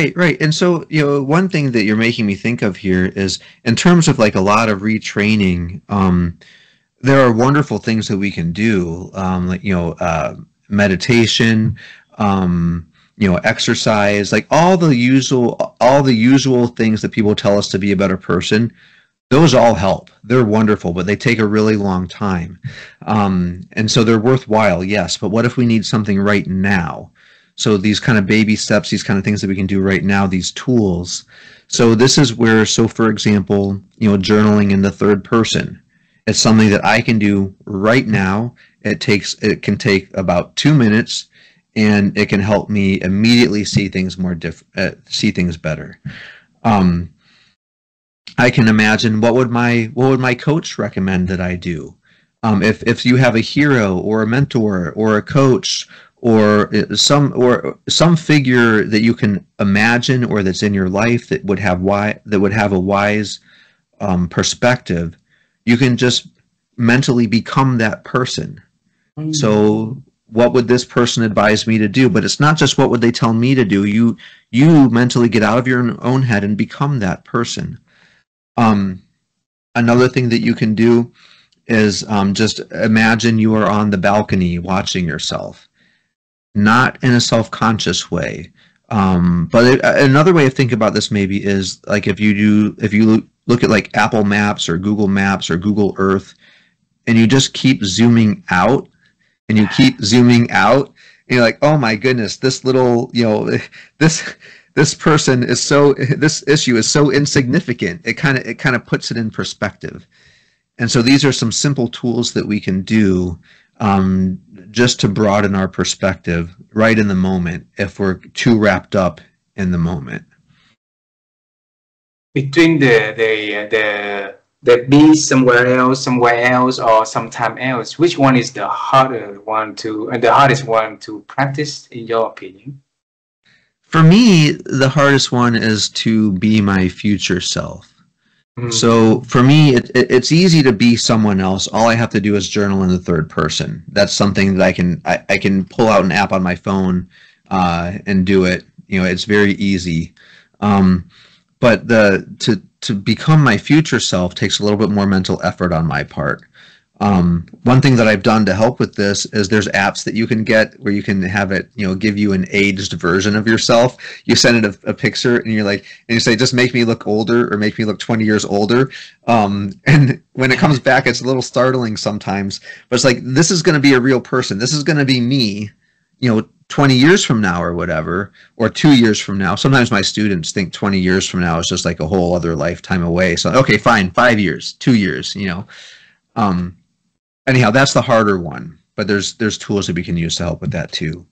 Right, right. And so, one thing that you're making me think of here is in terms of like a lot of retraining, there are wonderful things that we can do, like, meditation, exercise, like all the usual things that people tell us to be a better person. Those all help. They're wonderful, but they take a really long time. And so they're worthwhile, yes. But what if we need something right now? So these kind of baby steps, these kind of things that we can do right now, these tools. So this is where, so for example, journaling in the third person. It's something that I can do right now. It can take about 2 minutes, and it can help me immediately see things see things better. I can imagine what would my coach recommend that I do. If you have a hero or a mentor or a coach or some figure that you can imagine or that's in your life that would have a wise perspective, you can just mentally become that person. Mm-hmm. So what would this person advise me to do? But it's not just what would they tell me to do. You mentally get out of your own head and become that person. Another thing that you can do is just imagine you are on the balcony watching yourself, not in a self-conscious way. But another way of thinking about this maybe is like if you look at like Apple Maps or Google Maps or Google Earth, and you just keep zooming out and you keep zooming out, and you're like, oh my goodness, this little, this person is this issue is so insignificant. It kind of puts it in perspective. And so these are some simple tools that we can do just to broaden our perspective right in the moment if we're too wrapped up in the moment. Between the be somewhere else, or sometime else, which one is the hardest one to practice, in your opinion? For me, the hardest one is to be my future self. Mm-hmm. So for me, it's easy to be someone else. All I have to do is journal in the third person. That's something that I can pull out an app on my phone and do it. It's very easy. But to become my future self takes a little bit more mental effort on my part. One thing that I've done to help with this is there's apps that you can get where you can have it, give you an aged version of yourself. You send it a picture and you say, just make me look older or make me look 20 years older. And when it comes back, it's a little startling sometimes, but it's like, this is going to be a real person. This is going to be me, 20 years from now or whatever, or 2 years from now. Sometimes my students think 20 years from now is just like a whole other lifetime away. So, okay, fine, 5 years, 2 years, anyhow, that's the harder one, but there's tools that we can use to help with that too.